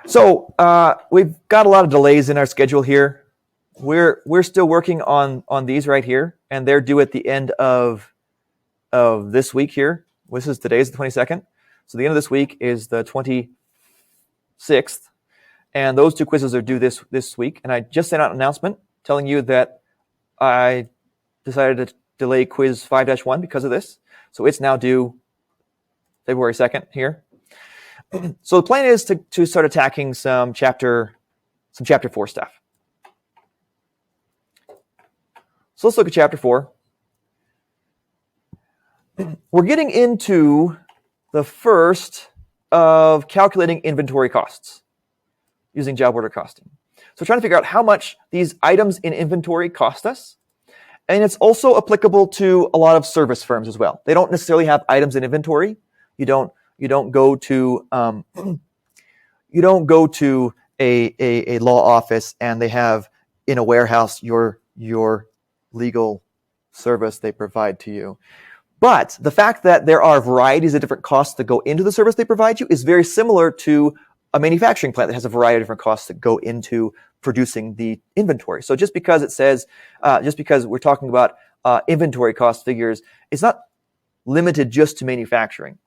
So we've got a lot of delays in our schedule here. We're still working on these right here, and they're due at the end of this week here. Today's the 22nd. So the end of this week is the 26th, and those two quizzes are due this week. And I just sent out an announcement telling you that I decided to delay quiz 5-1 because of this. So it's now due February 2nd here. So the plan is to start attacking some chapter 4 stuff. So let's look at chapter 4. We're getting into the first of calculating inventory costs using job order costing. So we're trying to figure out how much these items in inventory cost us. And it's also applicable to a lot of service firms as well. They don't necessarily have items in inventory. You don't go to a law office and they have in a warehouse your legal service they provide to you. But the fact that there are varieties of different costs that go into the service they provide you is very similar to a manufacturing plant that has a variety of different costs that go into producing the inventory. So just because it says, just because we're talking about inventory cost figures, it's not limited just to manufacturing.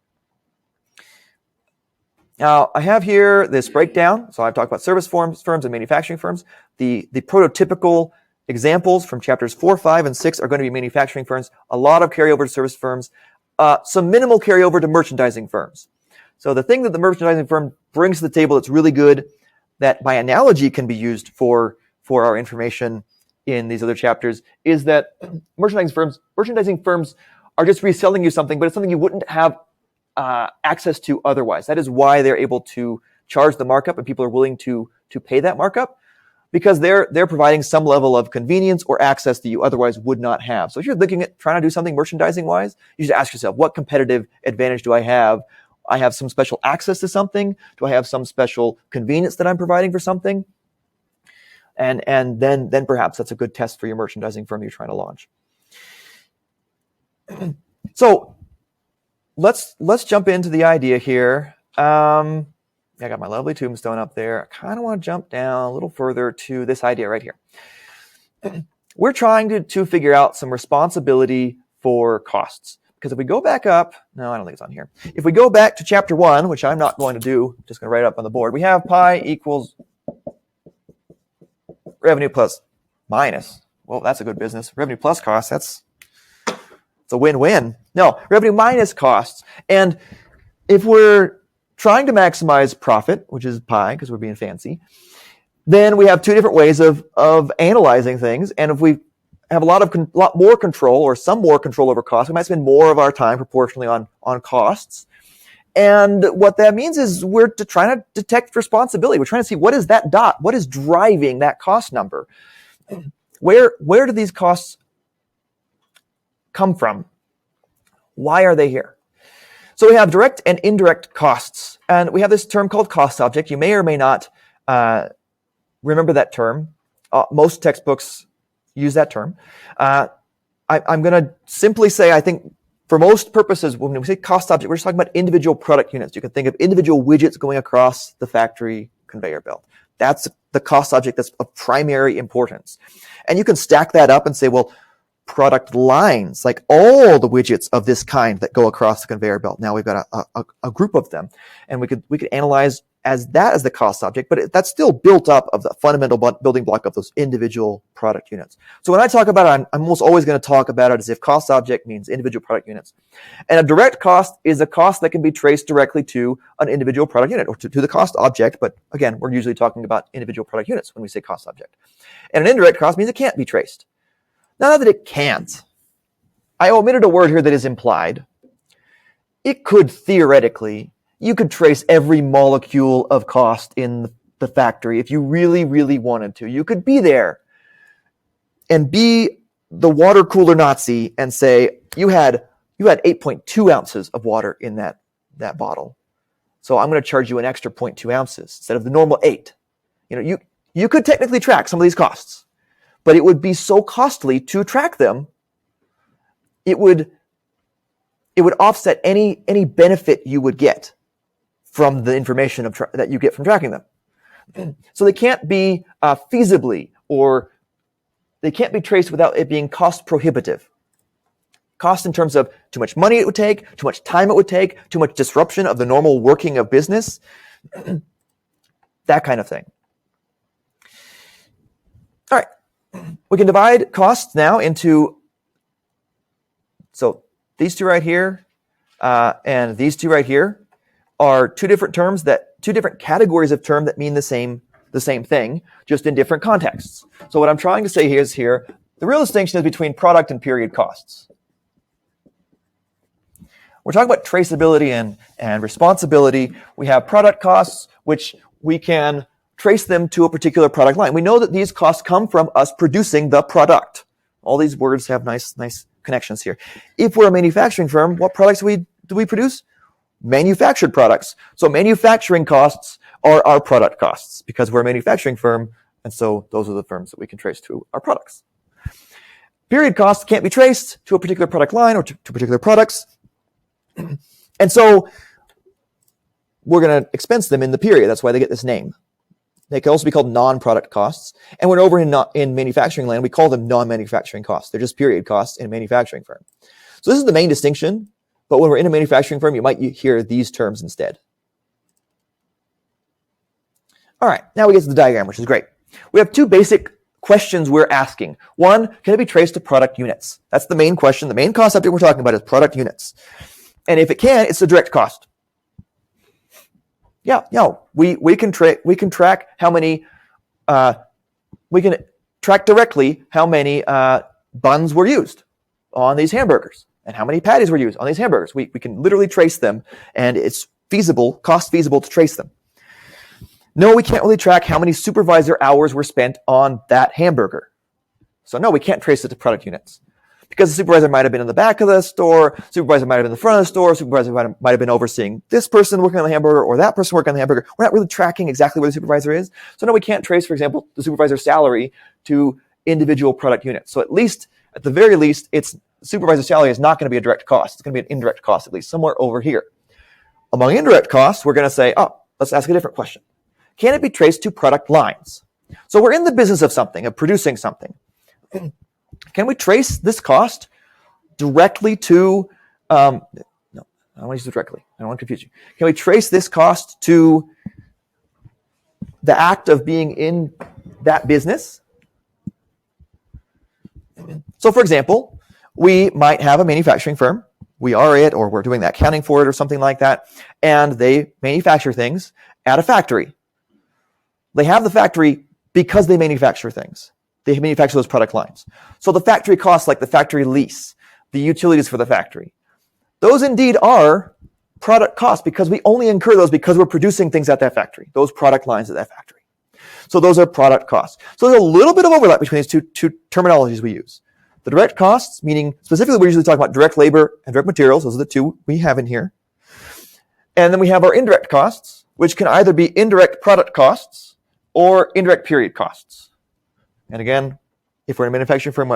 Now, I have here this breakdown. So I've talked about service firms and manufacturing firms. The prototypical examples from chapters 4, 5, and 6 are going to be manufacturing firms. A lot of carryover to service firms. Some minimal carryover to merchandising firms. So the thing that the merchandising firm brings to the table that's really good, that by analogy can be used for our information in these other chapters, is that merchandising firms are just reselling you something, but it's something you wouldn't have access to otherwise. That is why they're able to charge the markup, and people are willing to pay that markup, because they're providing some level of convenience or access that you otherwise would not have. So if you're looking at trying to do something merchandising wise, you should ask yourself, what competitive advantage do I have? I have some special access to something? Do I have some special convenience that I'm providing for something? And then perhaps that's a good test for your merchandising firm you're trying to launch. So let's jump into the idea here. I got my lovely tombstone up there. I kind of want to jump down a little further to this idea right here. We're trying to figure out some responsibility for costs. Because if we go back up, no, I don't think it's on here. If we go back to chapter 1, which I'm not going to do, I'm just going to write it up on the board. We have pi equals revenue plus minus. Well, that's a good business. Revenue plus costs, it's a win-win. No, revenue minus costs. And if we're trying to maximize profit, which is pi because we're being fancy, then we have two different ways of analyzing things. And if we have a lot more control or some more control over costs, we might spend more of our time proportionally on costs. And what that means is we're trying to detect responsibility. We're trying to see what is that dot, what is driving that cost number. Where do these costs come from? Why are they here? So we have direct and indirect costs, and we have this term called cost object. You may or may not remember that term. Most textbooks use that term. I'm going to simply say, I think for most purposes, when we say cost object, we're just talking about individual product units. You can think of individual widgets going across the factory conveyor belt. That's the cost object that's of primary importance. And you can stack that up and say, well, product lines, like all the widgets of this kind that go across the conveyor belt. Now we've got a group of them, and we could analyze as the cost object, but that's still built up of the fundamental building block of those individual product units. So when I talk about it, I'm almost always going to talk about it as if cost object means individual product units. And a direct cost is a cost that can be traced directly to an individual product unit or to the cost object. But again, we're usually talking about individual product units when we say cost object. And an indirect cost means it can't be traced. Now that it can't, I omitted a word here that is implied. It could theoretically, you could trace every molecule of cost in the factory if you really, really wanted to. You could be there and be the water cooler Nazi and say, you had 8.2 ounces of water in that bottle. So I'm going to charge you an extra 0.2 ounces instead of the normal 8. You could technically track some of these costs, but it would be so costly to track them. It would offset any benefit you would get from the information that you get from tracking them. So they can't be feasibly, or they can't be traced without it being cost prohibitive. Cost in terms of too much money it would take, too much time it would take, too much disruption of the normal working of business, that kind of thing. All right, we can divide costs now into, so these two right here and these two right here are two different categories of term that mean the same thing, just in different contexts. So what I'm trying to say is here, the real distinction is between product and period costs. We're talking about traceability and responsibility. We have product costs, which we can trace them to a particular product line. We know that these costs come from us producing the product. All these words have nice connections here. If we're a manufacturing firm, what products do we produce? Manufactured products. So manufacturing costs are our product costs because we're a manufacturing firm, and so those are the firms that we can trace to our products. Period costs can't be traced to a particular product line or to particular products. And so we're going to expense them in the period. That's why they get this name. They can also be called non-product costs. And when over in manufacturing land, we call them non-manufacturing costs. They're just period costs in a manufacturing firm. So this is the main distinction. But when we're in a manufacturing firm, you might hear these terms instead. All right, now we get to the diagram, which is great. We have two basic questions we're asking. One, can it be traced to product units? That's the main question. The main concept that we're talking about is product units. And if it can, it's the direct cost. We can track how many, we can track directly how many buns were used on these hamburgers and how many patties were used on these hamburgers. We can literally trace them, and it's cost feasible to trace them. No, we can't really track how many supervisor hours were spent on that hamburger. So no, we can't trace it to product units. Because the supervisor might have been in the back of the store, supervisor might have been in the front of the store, supervisor might have been overseeing this person working on the hamburger or that person working on the hamburger. We're not really tracking exactly where the supervisor is. So no, we can't trace, for example, the supervisor's salary to individual product units. So at the very least, supervisor salary is not going to be a direct cost. It's going to be an indirect cost, at least somewhere over here. Among indirect costs, we're going to say, let's ask a different question. Can it be traced to product lines? So we're in the business of something, of producing something. Can we trace this cost directly to, no, I don't want to use it directly. I don't want to confuse you. Can we trace this cost to the act of being in that business? So for example, we might have a manufacturing firm. We are it, or we're doing the accounting for it or something like that. And they manufacture things at a factory. They have the factory because they manufacture things. They manufacture those product lines. So the factory costs, like the factory lease, the utilities for the factory, those indeed are product costs because we only incur those because we're producing things at that factory, those product lines at that factory. So those are product costs. So there's a little bit of overlap between these two terminologies we use. The direct costs, meaning specifically we're usually talking about direct labor and direct materials. Those are the two we have in here. And then we have our indirect costs, which can either be indirect product costs or indirect period costs. And again, if we're in a manufacturing firm,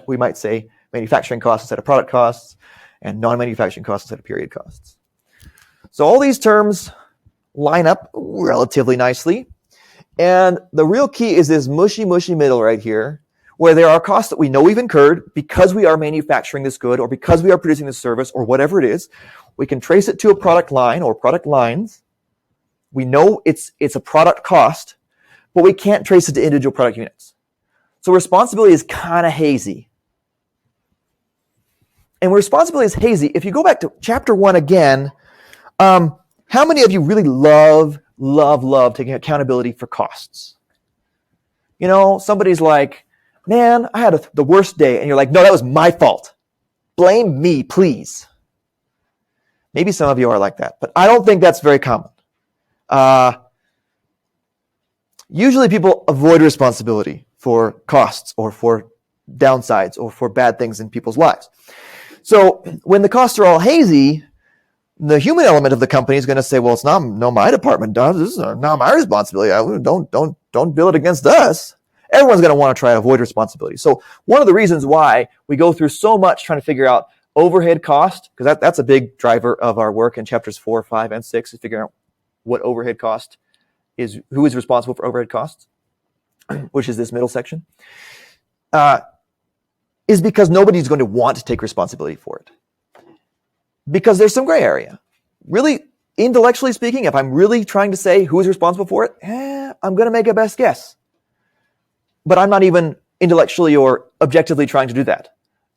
we might say manufacturing costs instead of product costs and non-manufacturing costs instead of period costs. So all these terms line up relatively nicely. And the real key is this mushy middle right here, where there are costs that we know we've incurred because we are manufacturing this good or because we are producing this service or whatever it is. We can trace it to a product line or product lines. We know it's a product cost, but we can't trace it to individual product units. So responsibility is kind of hazy. And when responsibility is hazy, if you go back to chapter 1 again, how many of you really love taking accountability for costs? You know, somebody's like, man, I had the worst day. And you're like, no, that was my fault. Blame me, please. Maybe some of you are like that, but I don't think that's very common. Usually people avoid responsibility for costs or for downsides or for bad things in people's lives. So when the costs are all hazy, the human element of the company is going to say, well, it's not my department does. This is not my responsibility. Don't bill it against us. Everyone's going to want to try to avoid responsibility. So one of the reasons why we go through so much trying to figure out overhead cost, because that's a big driver of our work in chapters 4, 5, and 6, is figuring out what overhead cost is who is responsible for overhead costs, which is this middle section, is because nobody's going to want to take responsibility for it. Because there's some gray area. Really, intellectually speaking, if I'm really trying to say who is responsible for it, I'm going to make a best guess. But I'm not even intellectually or objectively trying to do that.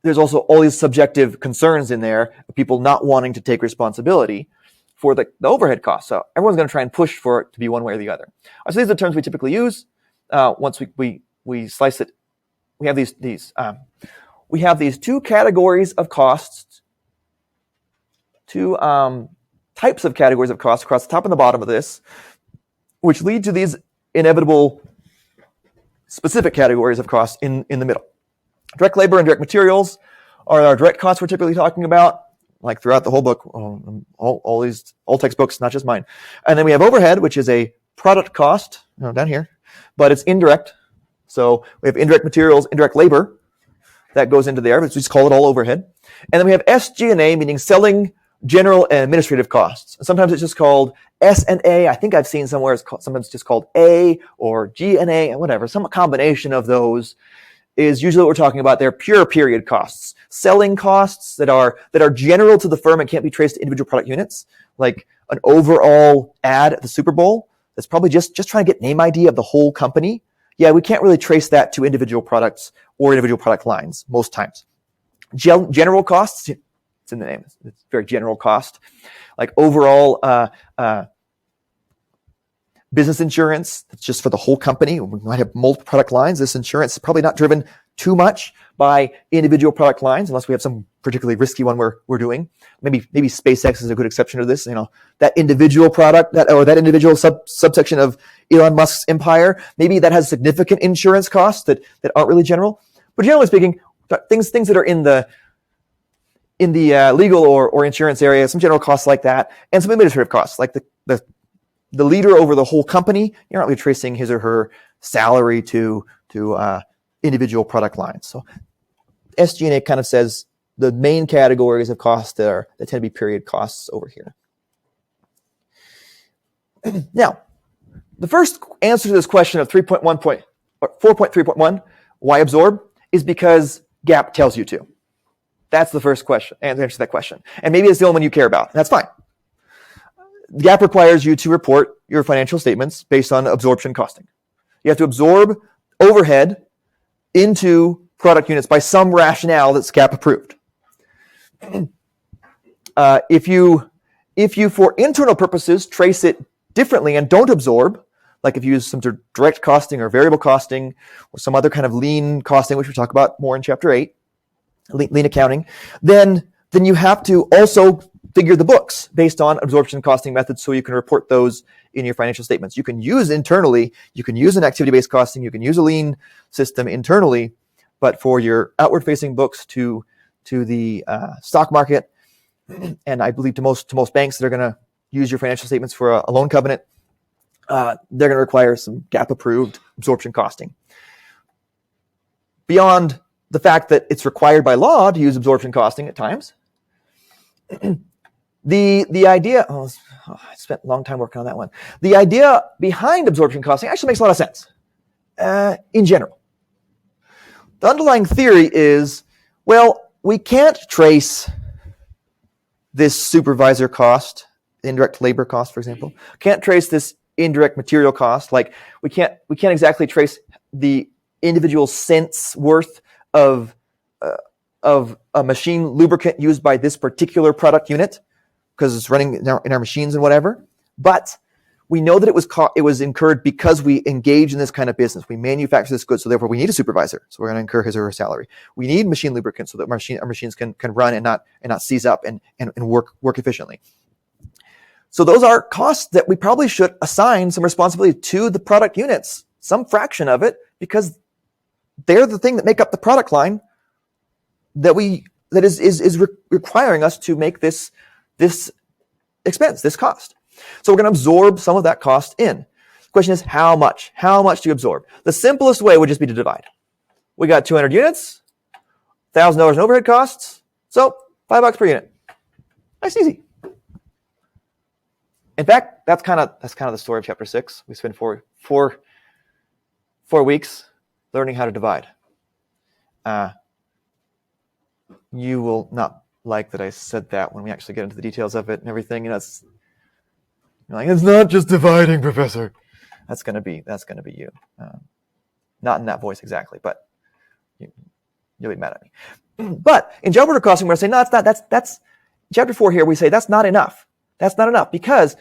There's also all these subjective concerns in there of people not wanting to take responsibility for the overhead costs. So everyone's going to try and push for it to be one way or the other. So these are the terms we typically use. Once we slice it, we have these two categories of costs, two types of categories of costs across the top and the bottom of this, which lead to these inevitable specific categories of costs in the middle. Direct labor and direct materials are our direct costs we're typically talking about, like throughout the whole book, all textbooks, not just mine. And then we have overhead, which is a product cost, down here, but it's indirect. So we have indirect materials, indirect labor, that goes into there, but we just call it all overhead. And then we have SG&A, meaning selling, general, and administrative costs. And sometimes it's just called S&A. I think I've seen somewhere sometimes just called A or G&A, whatever. Some combination of those is usually what we're talking about. They're pure period costs. Selling costs that are general to the firm and can't be traced to individual product units, like an overall ad at the Super Bowl that's probably just trying to get name ID of the whole company. Yeah, we can't really trace that to individual products or individual product lines most times. General costs, it's in the name, it's very general cost. Like overall business insurance, it's just for the whole company. We might have multiple product lines. This insurance is probably not driven too much by individual product lines, unless we have some particularly risky one we're doing. Maybe SpaceX is a good exception to this. That individual product that individual subsection of Elon Musk's empire, maybe that has significant insurance costs that aren't really general. But generally speaking, things that are in the legal or insurance area, some general costs like that, and some administrative costs, like the leader over the whole company. You're not really tracing his or her salary to individual product lines. So SG&A kind of says the main categories of costs that tend to be period costs over here. Now, the first answer to this question of 4.3.1, why absorb, is because GAAP tells you to. That's the first question, answer to that question. And maybe it's the only one you care about. That's fine. GAAP requires you to report your financial statements based on absorption costing. You have to absorb overhead into product units by some rationale that's GAAP approved. If you, for internal purposes, trace it differently and don't absorb, like if you use some direct costing or variable costing or some other kind of lean costing, which we talk about more in Chapter 8, lean accounting, then you have to also figure the books based on absorption costing methods so you can report those in your financial statements. You can use internally, you can use an activity-based costing, you can use a lean system internally, but for your outward-facing books to the stock market, and I believe to most banks that are going to use your financial statements for a loan covenant, they're going to require some GAAP-approved absorption costing. Beyond the fact that it's required by law to use absorption costing at times, the idea, I spent a long time working on that one. The idea behind absorption costing actually makes a lot of sense in general. The underlying theory is, well, we can't trace this supervisor cost, indirect labor cost, for example. Can't trace this indirect material cost. Like we can't exactly trace the individual cents worth of a machine lubricant used by this particular product unit because it's running in our machines and whatever. But we know that it was incurred because we engage in this kind of business. We manufacture this good, so therefore we need a supervisor. So we're going to incur his or her salary. We need machine lubricant so that our machines can run and not seize up and work efficiently. So those are costs that we probably should assign some responsibility to the product units, some fraction of it, because they're the thing that make up the product line that is requiring us to make this expense, this cost. So we're going to absorb some of that cost in. The question is how much? How much do you absorb? The simplest way would just be to divide. We got 200 units, $1,000 in overhead costs, so $5 per unit. Nice, easy. In fact, that's kind of the story of chapter 6. We spend four weeks learning how to divide. You will not like that I said that when we actually get into the details of it and everything. You're like, it's not just dividing, Professor. That's gonna be you. Not in that voice exactly, but you'll be mad at me. But in job order costing, we're saying no, it's not. That's chapter 4 here. We say that's not enough. That's not enough because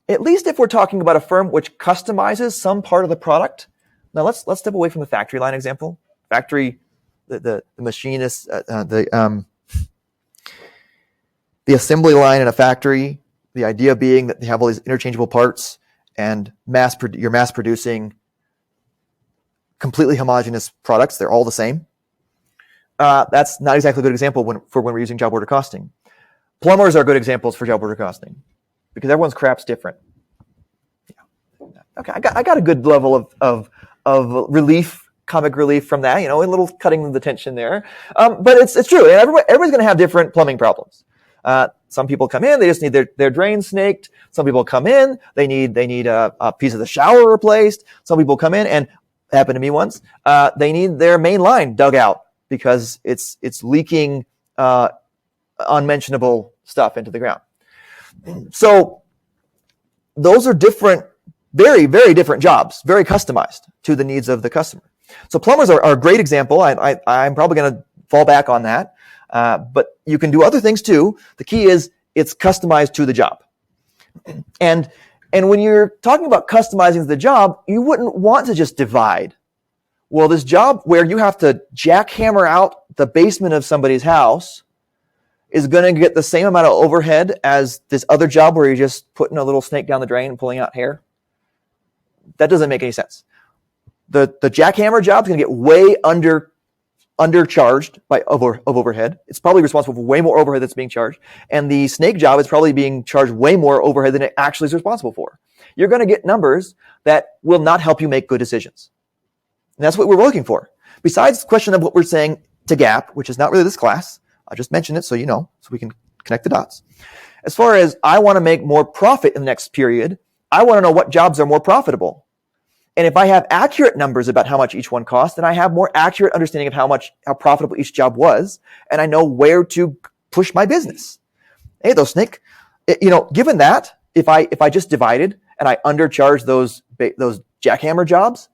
at least if we're talking about a firm which customizes some part of the product. Now let's step away from the factory line example. Factory, the machinist, the assembly line in a factory. The idea being that they have all these interchangeable parts and you're mass producing completely homogeneous products. They're all the same. That's not exactly a good example for when we're using job order costing. Plumbers are good examples for job order costing because everyone's crap's different. Yeah. Okay, I got a good level of relief, comic relief from that. A little cutting the tension there. But it's true. Everybody's going to have different plumbing problems. Some people come in, they just need their drain snaked. Some people come in, they need a piece of the shower replaced. Some people come in, and it happened to me once. They need their main line dug out because it's leaking unmentionable stuff into the ground. So those are different, very, very different jobs, very customized to the needs of the customer. So plumbers are a great example. I'm probably going to fall back on that. But you can do other things too. The key is it's customized to the job. And when you're talking about customizing the job, you wouldn't want to just divide. Well, this job where you have to jackhammer out the basement of somebody's house is going to get the same amount of overhead as this other job where you're just putting a little snake down the drain and pulling out hair. That doesn't make any sense. The jackhammer job is going to get way undercharged of overhead. It's probably responsible for way more overhead that's being charged. And the snake job is probably being charged way more overhead than it actually is responsible for. You're going to get numbers that will not help you make good decisions. And that's what we're looking for. Besides the question of what we're saying to GAAP, which is not really this class, I'll just mention it so you know, so we can connect the dots. As far as I want to make more profit in the next period, I want to know what jobs are more profitable. And if I have accurate numbers about how much each one cost, then I have more accurate understanding of how profitable each job was, and I know where to push my business. Hey, those snake, given that, if I just divided and I undercharged those jackhammer jobs,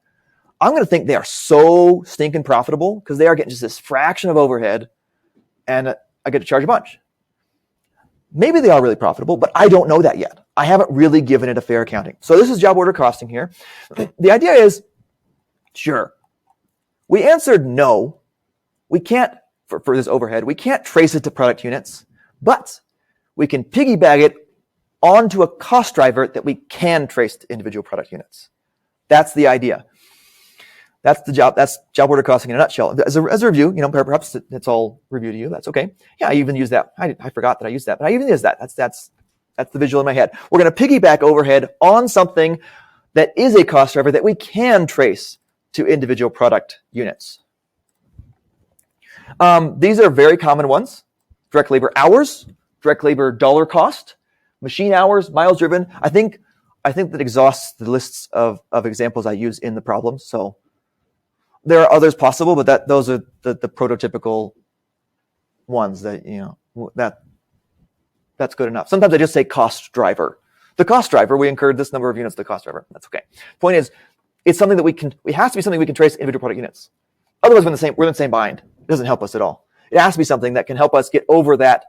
I'm going to think they are so stinking profitable because they are getting just this fraction of overhead, and I get to charge a bunch. Maybe they are really profitable, but I don't know that yet. I haven't really given it a fair accounting. So this is job order costing here. The idea is, sure, we answered no. We can't, for this overhead, we can't trace it to product units, but we can piggyback it onto a cost driver that we can trace to individual product units. That's the idea. That's job order costing in a nutshell. As a review, perhaps it's all review to you. That's okay. Yeah, I even use that. I forgot that I used that, but I even use that. That's the visual in my head. We're going to piggyback overhead on something that is a cost driver that we can trace to individual product units. These are very common ones. Direct labor hours, direct labor dollar cost, machine hours, miles driven. I think that exhausts the lists of examples I use in the problems. So there are others possible, but those are the prototypical ones that, that's good enough. Sometimes I just say cost driver. The cost driver, we incurred this number of units, the cost driver. That's okay. Point is, it's something that it has to be something we can trace individual product units. Otherwise, we're in the same bind. It doesn't help us at all. It has to be something that can help us get over that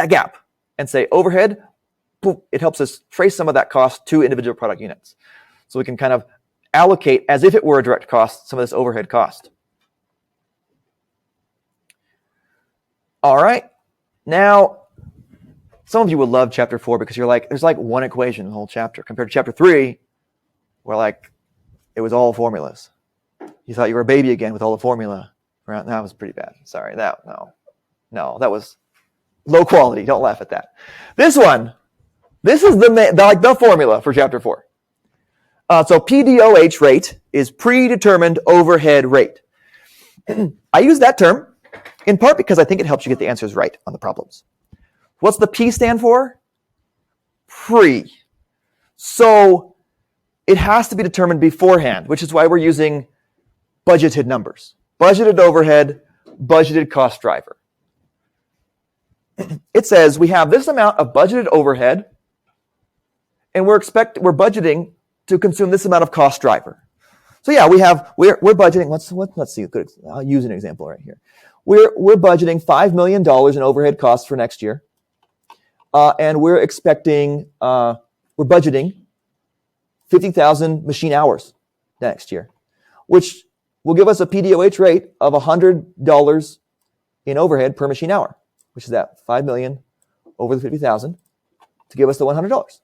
gap and say overhead, poof, it helps us trace some of that cost to individual product units. So we can kind of allocate, as if it were a direct cost, some of this overhead cost. All right. Now, some of you will love chapter 4 because you're like, there's like one equation in the whole chapter compared to chapter 3, where it was all formulas. You thought you were a baby again with all the formula. That was pretty bad. Sorry. No, that was low quality. Don't laugh at that. This is the formula for chapter 4. So PDOH rate is predetermined overhead rate. I use that term in part because I think it helps you get the answers right on the problems. What's the P stand for? pre. So it has to be determined beforehand, which is why we're using budgeted numbers. Budgeted overhead, budgeted cost driver. It says we have this amount of budgeted overhead, and we're budgeting to consume this amount of cost driver. So yeah, we're budgeting. Let's see. Good. I'll use an example right here. We're budgeting $5 million in overhead costs for next year, and we're budgeting 50,000 machine hours next year, which will give us a PDOH rate of $100 in overhead per machine hour, which is that 5 million over the 50,000 to give us the $100.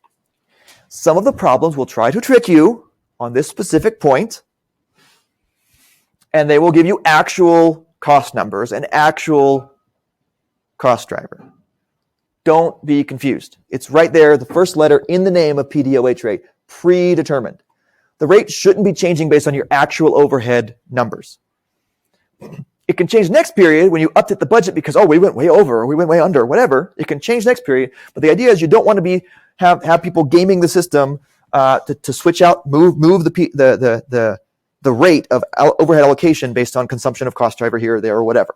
Some of the problems will try to trick you on this specific point, and they will give you actual cost numbers and actual cost driver. Don't be confused. It's right there, the first letter in the name of PDOH rate, predetermined. The rate shouldn't be changing based on your actual overhead numbers. It can change next period when you update the budget because, we went way over or we went way under, whatever. It can change next period. But the idea is you don't want to have people gaming the system to switch out, move the rate of overhead allocation based on consumption of cost driver here or there or whatever.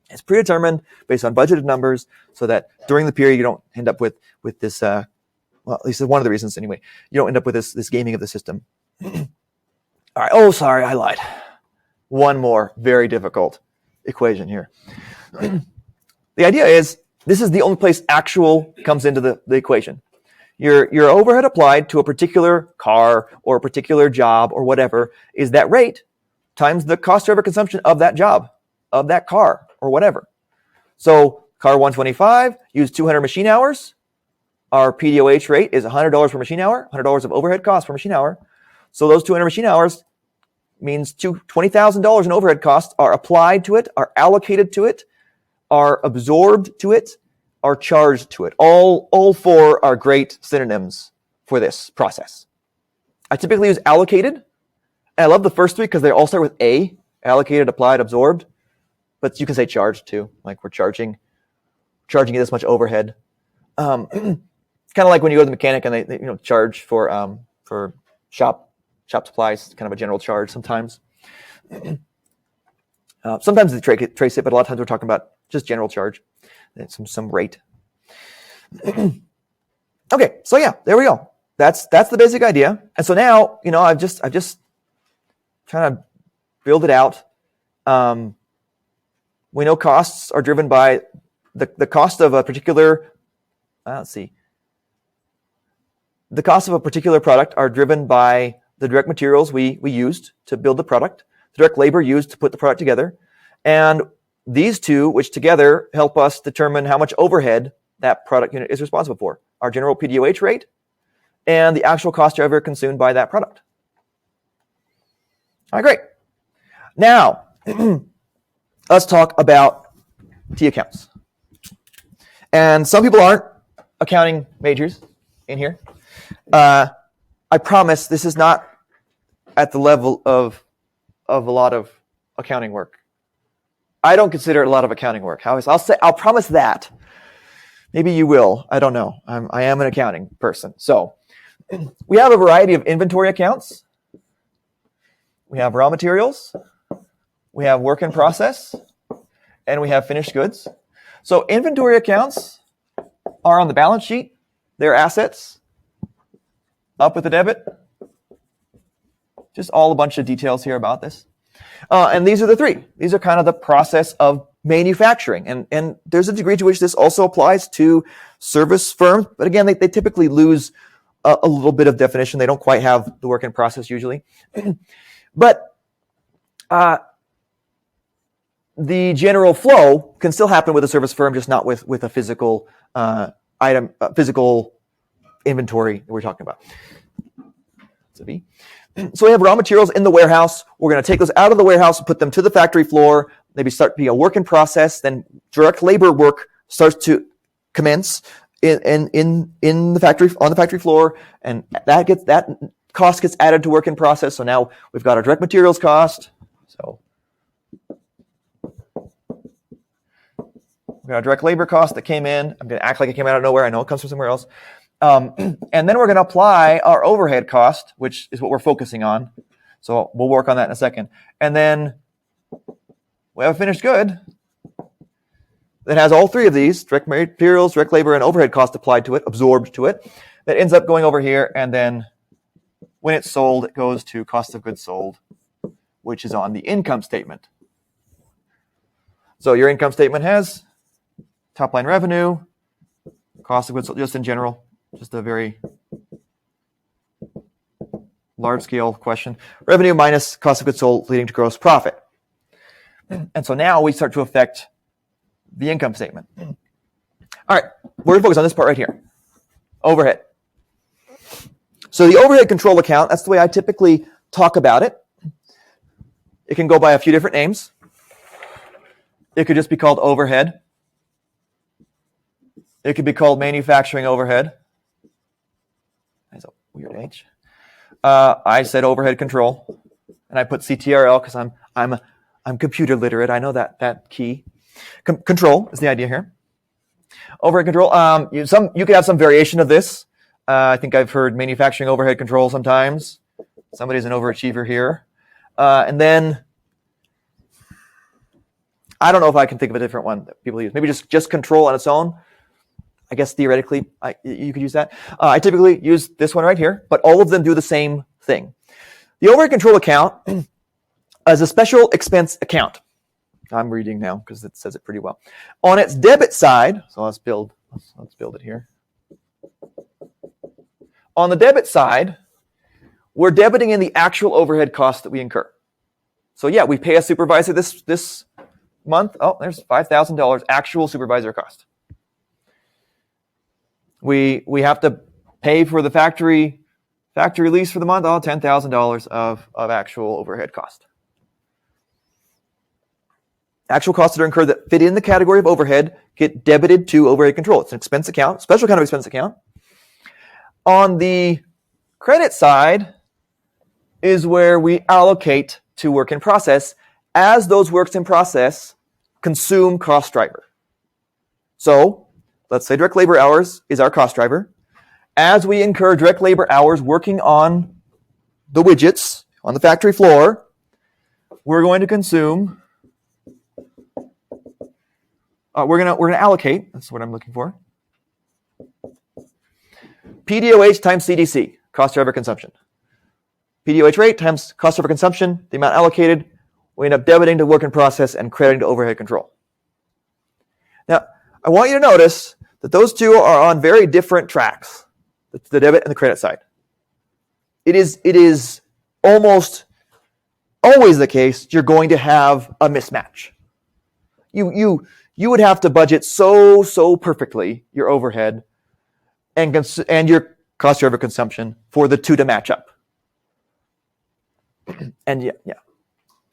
It's predetermined based on budgeted numbers so that during the period you don't end up with this, at least one of the reasons anyway, you don't end up with this gaming of the system. All right. Oh, sorry, I lied. One more very difficult equation here. The idea is this is the only place actual comes into the equation. Your overhead applied to a particular car or a particular job or whatever is that rate times the cost driver consumption of that job, of that car or whatever. So car 125 used 200 machine hours. Our PDOH rate is $100 per machine hour, $100 of overhead cost per machine hour. So those 200 machine hours means $20,000 in overhead costs are applied to it, are allocated to it, are absorbed to it, are charged to it. All four are great synonyms for this process. I typically use allocated, and I love the first three because they all start with A, allocated, applied, absorbed. But you can say charged too, like we're charging you this much overhead. It's kind of like when you go to the mechanic and they charge for shop supplies, kind of a general charge sometimes. Sometimes they trace it, but a lot of times we're talking about just general charge, some rate. Okay, so yeah, there we go. That's the basic idea. And so now, I've just trying to build it out. We know costs are driven by the cost of a particular. The cost of a particular product are driven by the direct materials we used to build the product, the direct labor used to put the product together, and these two, which together help us determine how much overhead that product unit is responsible for, our general PDOH rate and the actual cost driver consumed by that product. All right, great. Now, let's talk about T accounts. And some people aren't accounting majors in here. I promise this is not at the level of a lot of accounting work. I don't consider it a lot of accounting work. I'll promise that. Maybe you will. I don't know. I am an accounting person. So we have a variety of inventory accounts. We have raw materials. We have work in process. And we have finished goods. So inventory accounts are on the balance sheet. They're assets. Up with the debit. Just all a bunch of details here about this. And these are the three. These are kind of the process of manufacturing. And there's a degree to which this also applies to service firms. But again, they typically lose a little bit of definition. They don't quite have the work in process usually. But the general flow can still happen with a service firm, just not with a physical physical inventory that we're talking about. So we have raw materials in the warehouse. We're going to take those out of the warehouse and put them to the factory floor. Maybe start being a work in process. Then direct labor work starts to commence in the factory, on the factory floor, and that cost gets added to work in process. So now we've got our direct materials cost. So we've got our direct labor cost that came in. I'm going to act like it came out of nowhere. I know it comes from somewhere else. And then we're going to apply our overhead cost, which is what we're focusing on. So we'll work on that in a second. And then we have a finished good that has all three of these, direct materials, direct labor, and overhead cost applied to it, absorbed to it, that ends up going over here. And then when it's sold, it goes to cost of goods sold, which is on the income statement. So your income statement has top line revenue, cost of goods sold, just in general, just a very large scale question. Revenue minus cost of goods sold leading to gross profit. And so now we start to affect the income statement. All right, we're going to focus on this part right here. Overhead. So the overhead control account, that's the way I typically talk about it. It can go by a few different names. It could just be called overhead. It could be called manufacturing overhead. That's a weird H. I said overhead control, and I put CTRL because I'm computer literate. I know that key. Control is the idea here. Overhead control. You could have some variation of this. I think I've heard manufacturing overhead control sometimes. Somebody's an overachiever here. And then I don't know if I can think of a different one that people use. Maybe just control on its own. I guess theoretically you could use that. I typically use this one right here, but all of them do the same thing. The overhead control account is a special expense account. I'm reading now because it says it pretty well. On its debit side, so let's build it here. On the debit side, we're debiting in the actual overhead costs that we incur. So yeah, we pay a supervisor this month. Oh, there's $5,000 actual supervisor cost. We have to pay for the factory lease for the month. Oh, $10,000 of actual overhead cost. Actual costs that are incurred that fit in the category of overhead get debited to overhead control. It's an expense account, special kind of expense account. On the credit side is where we allocate to work in process as those works in process consume cost driver. So let's say direct labor hours is our cost driver. As we incur direct labor hours working on the widgets on the factory floor, we're going to consume. We're gonna allocate. That's what I'm looking for. PDOH times CDC, cost driver consumption. PDOH rate times cost driver consumption, the amount allocated, we end up debiting to work in process and crediting to overhead control. Now, I want you to notice that those two are on very different tracks, the debit and the credit side. It is almost always the case you're going to have a mismatch. You would have to budget so perfectly your overhead and your cost driver consumption for the two to match up. And yeah,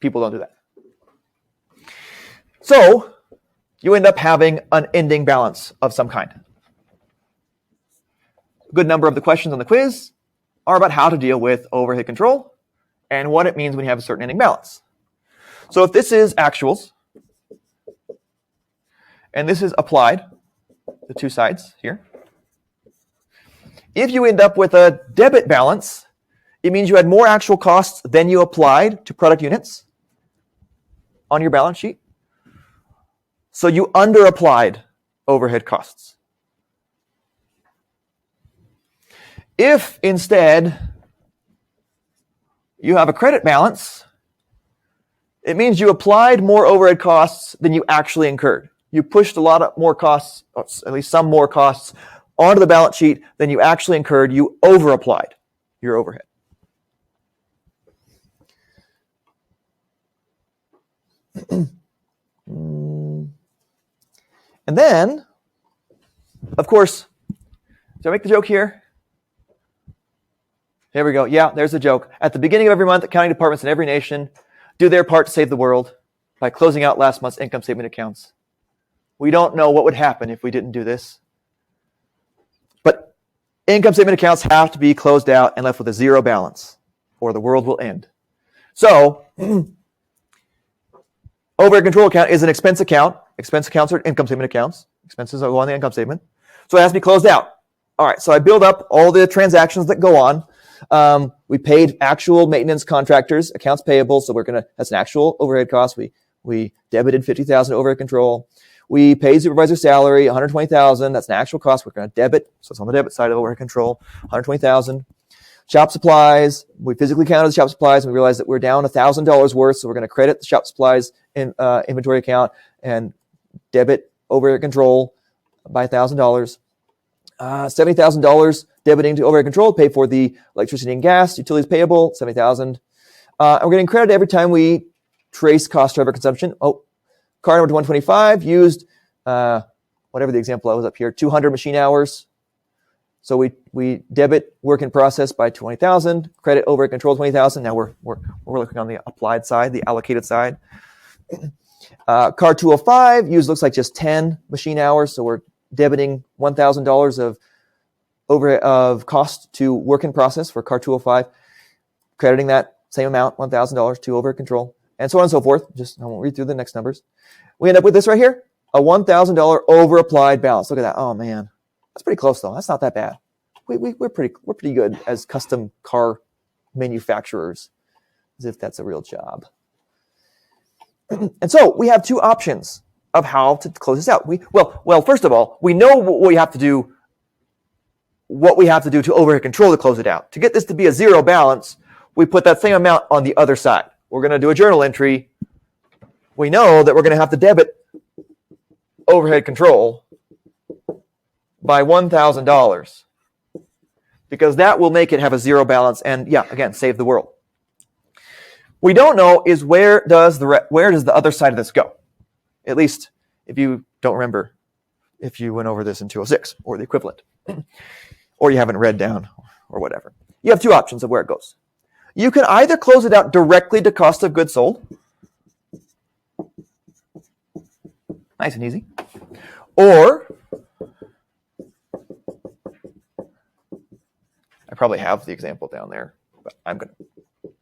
people don't do that. So you end up having an ending balance of some kind. A good number of the questions on the quiz are about how to deal with overhead control and what it means when you have a certain ending balance. So if this is actuals, and this is applied, the two sides here. If you end up with a debit balance, it means you had more actual costs than you applied to product units on your balance sheet. So you underapplied overhead costs. If instead you have a credit balance, it means you applied more overhead costs than you actually incurred. You pushed a lot of more costs, or at least some more costs, onto the balance sheet than you actually incurred. You overapplied your overhead. And then, of course, did I make the joke here? Here we go. Yeah, there's the joke. At the beginning of every month, accounting departments in every nation do their part to save the world by closing out last month's income statement accounts. We don't know what would happen if we didn't do this. But income statement accounts have to be closed out and left with a zero balance, or the world will end. So, overhead control account is an expense account. Expense accounts are income statement accounts. Expenses are on the income statement. So it has to be closed out. All right, so I build up all the transactions that go on. We paid actual maintenance contractors, accounts payable, so that's an actual overhead cost. We debited 50,000 overhead control. We paid supervisor salary, 120,000. That's an actual cost. We're going to debit, so it's on the debit side of overhead control, 120,000. Shop supplies, we physically counted the shop supplies and we realized that we're down $1,000 worth, so we're going to credit the shop supplies in inventory account and debit overhead control by $1,000. $70,000 debiting to overhead control, pay for the electricity and gas, utilities payable, $70,000. And we're getting credit every time we trace cost driver consumption. Oh, car number 125 used, whatever the example was up here, 200 machine hours. So we debit work in process by 20,000, credit overhead control 20,000. Now we're looking on the applied side, the allocated side. Car 205 used looks like just 10 machine hours, so we're debiting $1,000 of cost to work in process for car 205, crediting that same amount, $1,000 to overhead control, and so on and so forth. I won't read through the next numbers. We end up with this right here, a $1,000 over applied balance. Look at that. Oh man. That's pretty close, though. That's not that bad. We're pretty good as custom car manufacturers, as if that's a real job. And so we have two options of how to close this out. Well, first of all, we know what we have to do to overhead control to close it out. To get this to be a zero balance, we put that same amount on the other side. We're going to do a journal entry. We know that we're going to have to debit overhead control by $1,000 because that will make it have a zero balance and, yeah, again, save the world. We don't know is where does the other side of this go? At least if you don't remember if you went over this in 206 or the equivalent, or you haven't read down or whatever. You have two options of where it goes. You can either close it out directly to cost of goods sold. Nice and easy. Or I probably have the example down there, but I'm going to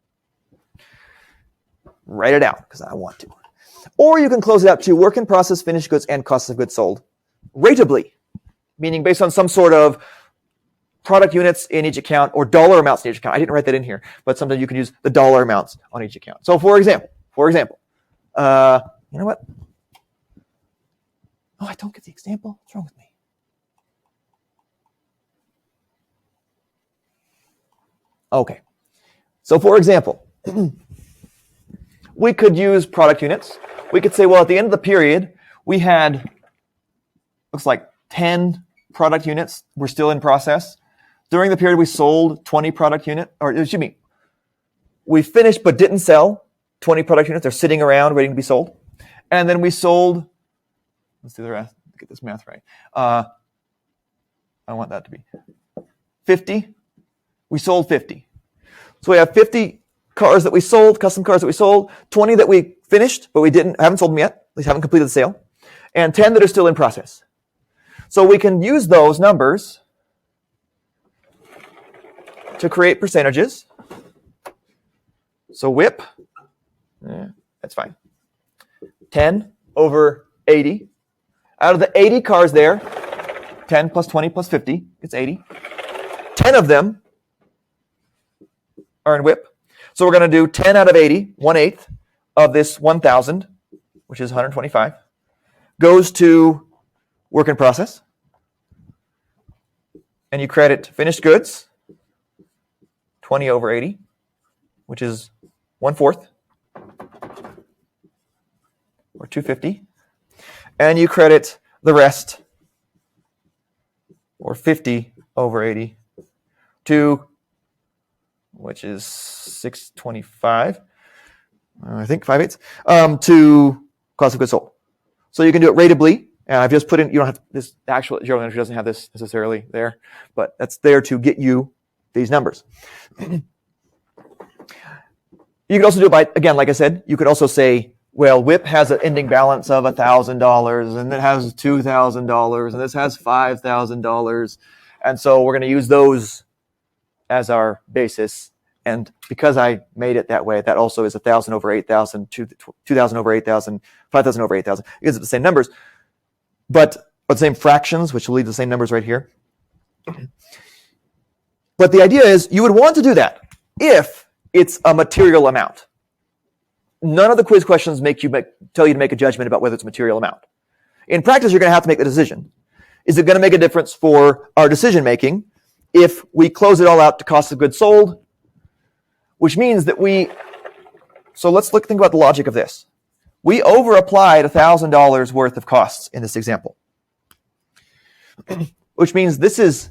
write it out because I want to. Or you can close it out to work in process, finished goods, and cost of goods sold ratably, meaning based on some sort of product units in each account or dollar amounts in each account. I didn't write that in here, but sometimes you can use the dollar amounts on each account. So for example, you know what? Oh, I don't get the example. What's wrong with me? Okay. So for example, we could use product units. We could say, well, at the end of the period, we had, looks like 10 product units were still in process. During the period, we sold 20 product units, we finished but didn't sell 20 product units. They're sitting around waiting to be sold. And then we sold, let's do the rest, get this math right. I want that to be 50. We sold 50. So we have 50 cars that we sold, custom cars that we sold, 20 that we finished, but haven't sold them yet, at least haven't completed the sale, and 10 that are still in process. So we can use those numbers to create percentages. So WIP, that's fine. 10 over 80. Out of the 80 cars there, 10 plus 20 plus 50, it's 80. 10 of them are in WIP. So we're going to do 10 out of 80, 1/8 of this 1,000, which is 125, goes to work in process. And you credit finished goods, 20 over 80, which is 1/4, or 250. And you credit the rest, or 50 over 80, to, which is 625, I think 5/8, to cost of goods sold. So you can do it ratably. And I've just put in, you don't have this, the actual journal entry doesn't have this necessarily there, but that's there to get you these numbers. You could also do it by, again, like I said, you could also say, well, WIP has an ending balance of $1,000, and it has $2,000, and this has $5,000. And so we're going to use those as our basis. And because I made it that way, that also is 1,000 over 8,000, 2,000 over 8,000, 5,000 over 8,000. It gives it the same numbers, but the same fractions, which will lead to the same numbers right here. But the idea is you would want to do that if it's a material amount. None of the quiz questions tell you to make a judgment about whether it's a material amount. In practice, you're going to have to make the decision. Is it going to make a difference for our decision making if we close it all out to cost of goods sold? Which means that so let's think about the logic of this. We over-applied $1,000 worth of costs in this example. Which means this is,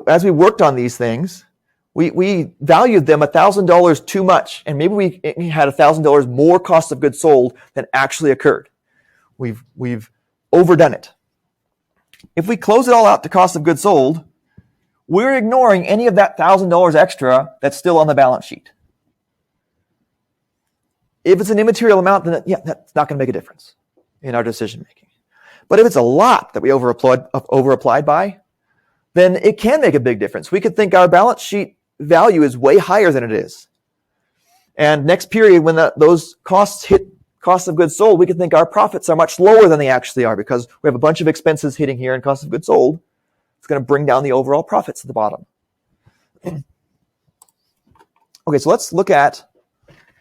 as we worked on these things, we valued them $1,000 too much, and maybe we had $1,000 more cost of goods sold than actually occurred. We've overdone it. If we close it all out to cost of goods sold, we're ignoring any of that $1,000 extra that's still on the balance sheet. If it's an immaterial amount, then that's not going to make a difference in our decision making. But if it's a lot that we over-applied by, then it can make a big difference. We could think our balance sheet value is way higher than it is. And next period, when those costs hit cost of goods sold, we could think our profits are much lower than they actually are because we have a bunch of expenses hitting here in cost of goods sold. It's going to bring down the overall profits at the bottom. Okay, so let's look at,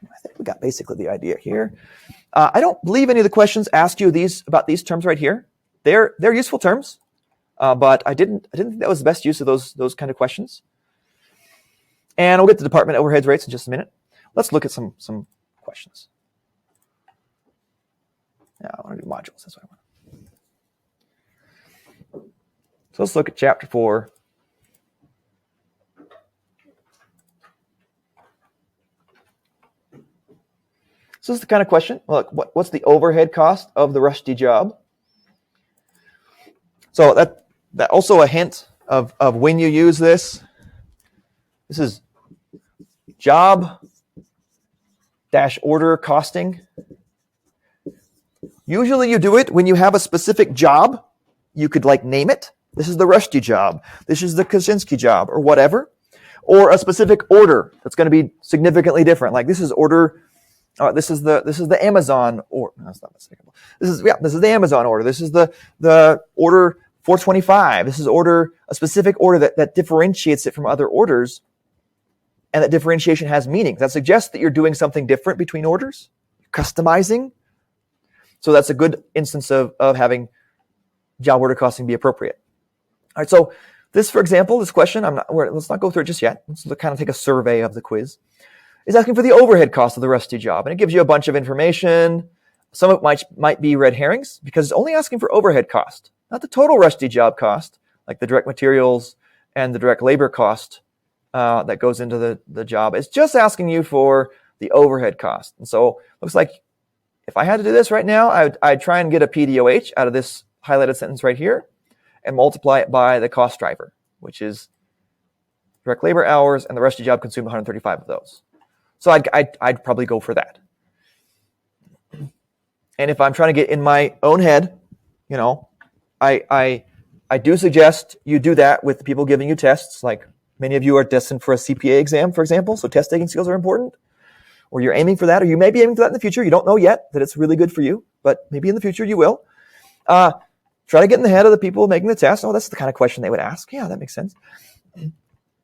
I think we got basically the idea here. I don't believe any of the questions ask you about these terms right here. They're useful terms, but I didn't think that was the best use of those kind of questions. And we'll get to department overheads rates in just a minute. Let's look at some questions. Yeah, I want to do modules. That's what I want. So let's look at chapter 4. So this is the kind of question. Look, what's the overhead cost of the Rushdie job? So that also a hint of when you use this. This is job dash order costing. Usually you do it when you have a specific job. You could name it. This is the Rushdie job. This is the Kaczynski job or whatever. Or a specific order that's going to be significantly different. Like this is order, this is the Amazon order. No, that's not mistaken. This is the Amazon order. This is the order 425. This is a specific order that differentiates it from other orders. And that differentiation has meaning. That suggests that you're doing something different between orders, customizing. So that's a good instance of having job order costing be appropriate. All right, so this, for example, this question, let's not go through it just yet. Let's kind of take a survey of the quiz. It's asking for the overhead cost of the Rushdie job, and it gives you a bunch of information. Some of it might be red herrings because it's only asking for overhead cost, not the total Rushdie job cost, like the direct materials and the direct labor cost that goes into the job. It's just asking you for the overhead cost. And so it looks like if I had to do this right now, I'd try and get a PDOH out of this highlighted sentence right here and multiply it by the cost driver, which is direct labor hours, and the Rushdie job consumed 135 of those. So I'd probably go for that. And if I'm trying to get in my own head, I do suggest you do that with the people giving you tests. Like many of you are destined for a CPA exam, for example, so test taking skills are important. Or you're aiming for that, or you may be aiming for that in the future. You don't know yet that it's really good for you, but maybe in the future you will. Try to get in the head of the people making the test. Oh, that's the kind of question they would ask. Yeah, that makes sense.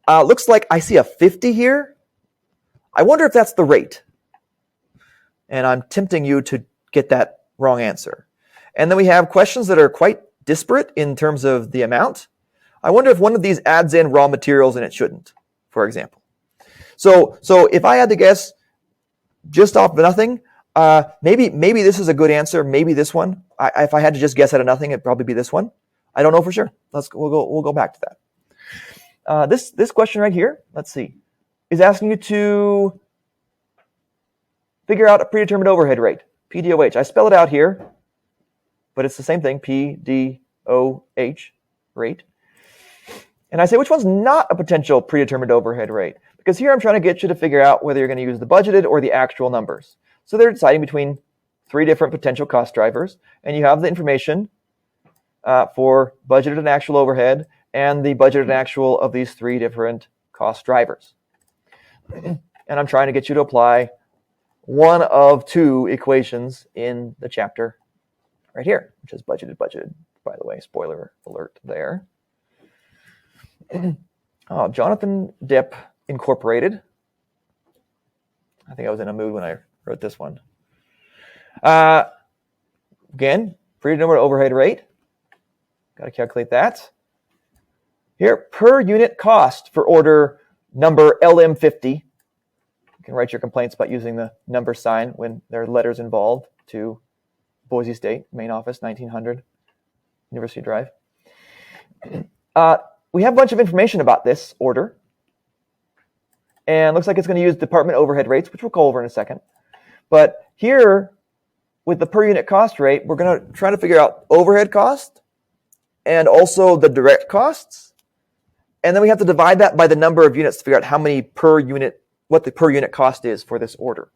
Looks like I see a 50 here. I wonder if that's the rate. And I'm tempting you to get that wrong answer. And then we have questions that are quite disparate in terms of the amount. I wonder if one of these adds in raw materials and it shouldn't, for example. So if I had to guess just off of nothing, maybe this is a good answer. Maybe this one. If I had to just guess out of nothing, it'd probably be this one. I don't know for sure. We'll go back to that. This question right here, let's see, is asking you to figure out a predetermined overhead rate, PDOH. I spell it out here, but it's the same thing, PDOH rate. And I say, which one's not a potential predetermined overhead rate? Because here I'm trying to get you to figure out whether you're going to use the budgeted or the actual numbers. So they're deciding between 3 different potential cost drivers, and you have the information for budgeted and actual overhead and the budgeted and actual of these 3 different cost drivers. And I'm trying to get you to apply one of 2 equations in the chapter right here, which is budgeted, by the way, spoiler alert there. Oh, Jonathan Depp Incorporated. I think I was in a mood when I wrote this one. Again, predetermined overhead rate. Got to calculate that. Here, per unit cost for order number LM50. You can write your complaints about using the number sign when there are letters involved to Boise State, main office, 1900, University Drive. We have a bunch of information about this order. And looks like it's going to use department overhead rates, which we'll go over in a second. But here, with the per unit cost rate, we're going to try to figure out overhead cost and also the direct costs. And then we have to divide that by the number of units to figure out how many per unit, what the per unit cost is for this order.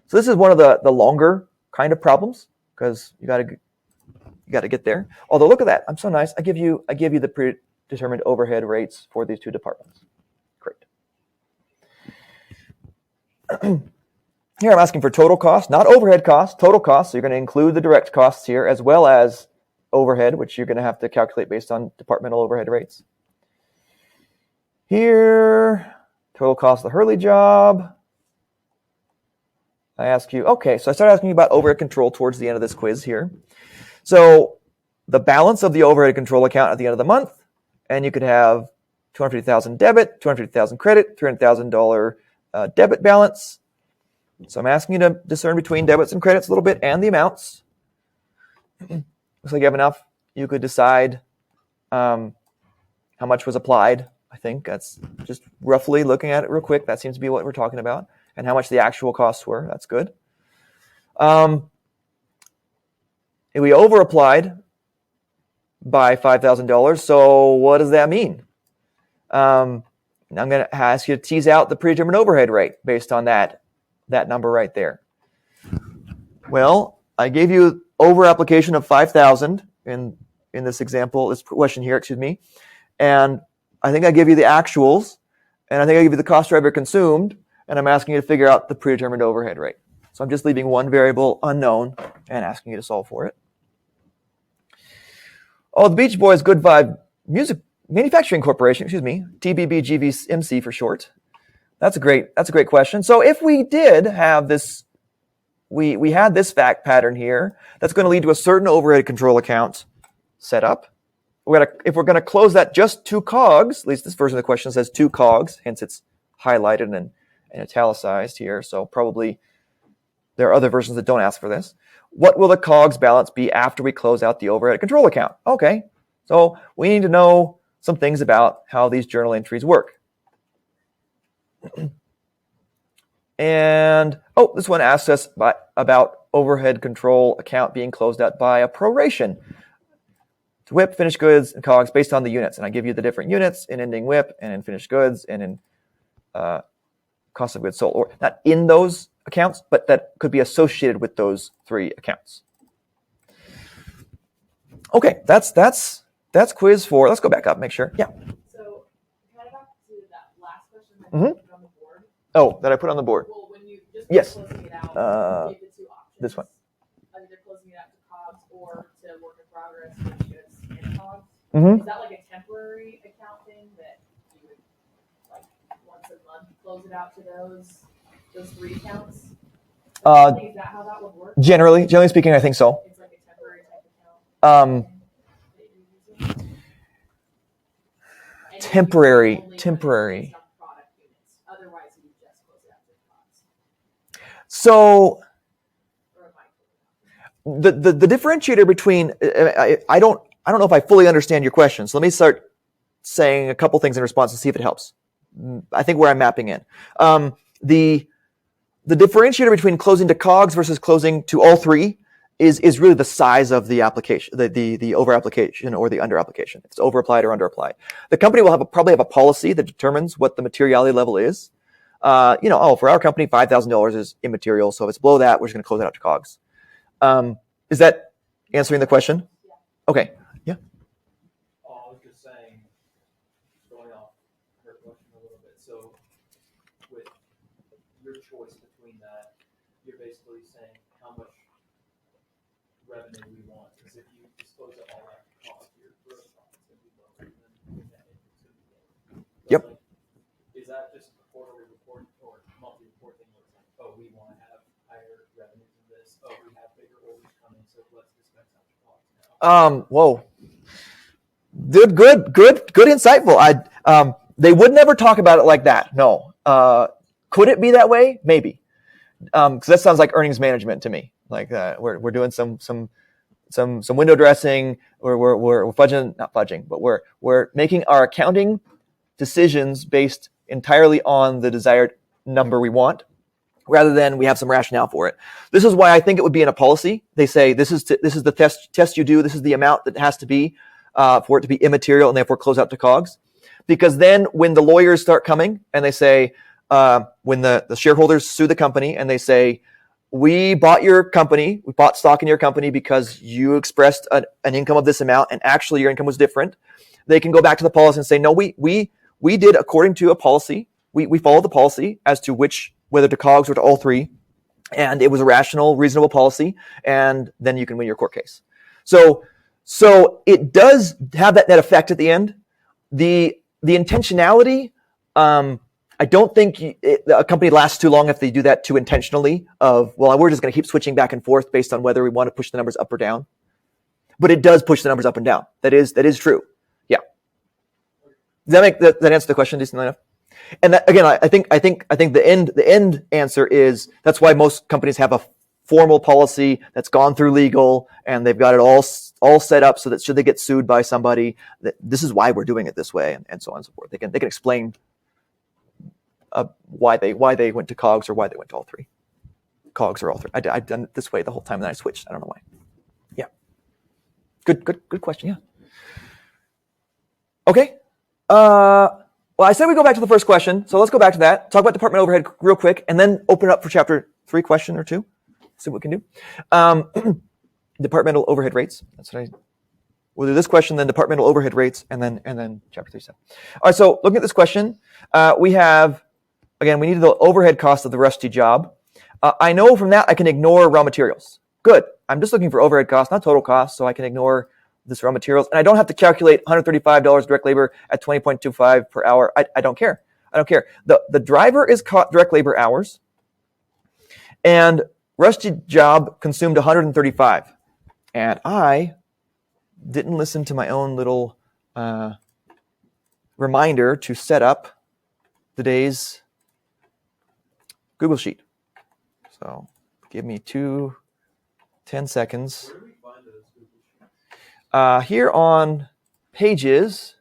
So this is one of the longer kind of problems because you got to get there. Although look at that, I'm so nice. I give you the predetermined overhead rates for these two departments. Great. Here I'm asking for total cost, not overhead cost, total cost. So you're going to include the direct costs here as well as overhead, which you're going to have to calculate based on departmental overhead rates. Here, total cost of the Hurley job. I ask you, okay, so I start asking you about overhead control towards the end of this quiz here. So the balance of the overhead control account at the end of the month, and you could have $250,000 debit, $250,000 credit, $300,000 debit balance. So I'm asking you to discern between debits and credits a little bit and the amounts. Looks like you have enough. You could decide how much was applied. I think that's just roughly looking at it real quick. That seems to be what we're talking about. And how much the actual costs were. That's good. We over-applied by $5,000. So what does that mean? I'm going to ask you to tease out the predetermined overhead rate based on that number right there. Well, I gave you over-application of $5,000 in this example, this question here, and I think I give you the actuals, and I think I give you the cost driver consumed, and I'm asking you to figure out the predetermined overhead rate. So I'm just leaving one variable unknown and asking you to solve for it. Oh, the Beach Boys Good Vibe Music Manufacturing Corporation, TBBGVMC for short. That's a great question. So if we did have this, we had this fact pattern here, that's going to lead to a certain overhead control account set up. If we're going to close that just to COGS, at least this version of the question says to COGS, hence it's highlighted and italicized here. So probably there are other versions that don't ask for this. What will the COGS balance be after we close out the overhead control account? Okay, so we need to know some things about how these journal entries work. And, this one asks us about overhead control account being closed out by a proration to WIP, finished goods, and COGS based on the units. And I give you the different units in ending WIP and in finished goods and in cost of goods sold, or not in those accounts, but that could be associated with those three accounts. Okay, that's quiz 4. Let's go back up, make sure. Yeah. So, kind of back to that last question that you put on the board. Oh, that I put on the board. Well, when you just closing it out, you gave the two options. This one. Either closing it out to COGS or to work in progress, finished goods, and COGS. Mm-hmm. Is that like a temporary account thing that you would, like, once a month close it out to those three accounts? Is that how that would work? Generally speaking, I think so. It's like a temporary type account. Temporary. Otherwise, you just close it out to COGS. So the differentiator between I don't know if I fully understand your question. So let me start saying a couple things in response and see if it helps. I think where I'm mapping in. The differentiator between closing to COGS versus closing to all three is really the size of the application, the over application or the under application. If it's over applied or under applied. The company will probably have a policy that determines what the materiality level is. For our company, $5,000 is immaterial. So if it's below that, we're just going to close it out to COGS. Is that answering the question? Yeah. Okay. Yeah. I was just saying, going off her question a little bit. So with your choice between that, you're basically saying how much revenue we want. Because if you disclose it all at cost, your gross profit's going to be lower than that. Whoa. Good, insightful. They would never talk about it like that. No. Could it be that way? Maybe. Because that sounds like earnings management to me. Like we're doing some window dressing, or we're fudging, not fudging, but we're making our accounting decisions based entirely on the desired number we want, rather than we have some rationale for it. This is why I think it would be in a policy. They say this is the test you do. This is the amount that has to be for it to be immaterial and therefore close out to COGS. Because then when the lawyers start coming and they say, when the shareholders sue the company and they say, we bought your company, we bought stock in your company because you expressed an income of this amount and actually your income was different, they can go back to the policy and say, no, we did according to a policy. We followed the policy as to whether to COGS or to all three, and it was a rational, reasonable policy, and then you can win your court case. So it does have that effect at the end. The intentionality, I don't think a company lasts too long if they do that too intentionally we're just going to keep switching back and forth based on whether we want to push the numbers up or down. But it does push the numbers up and down. That is true. Yeah. Does that answer the question decently enough? And that, again, I think the end answer is that's why most companies have a formal policy that's gone through legal and they've got it all set up so that should they get sued by somebody, that this is why we're doing it this way, and so on and so forth. They can explain why they went to COGS or why they went to all three. COGS or all three. I've done it this way the whole time, and then I switched. I don't know why. Yeah. Good question. Yeah. Okay. Well, I said we go back to the first question, so let's go back to that. Talk about department overhead real quick, and then open it up for chapter 3 question or 2. See what we can do. Departmental overhead rates. We'll do this question, then departmental overhead rates, and then chapter 3 stuff. All right. So looking at this question, we have. Again, we need the overhead cost of the Rusty job. I know from that I can ignore raw materials. Good. I'm just looking for overhead costs, not total costs, so I can ignore this raw materials. And I don't have to calculate $135 direct labor at 20.25 per hour. I don't care. The driver is direct labor hours, and Rusty job consumed 135. And I didn't listen to my own little reminder to set up the day's Google Sheet. So give me 10 seconds. Where do we find those Google Sheets? Here on Pages,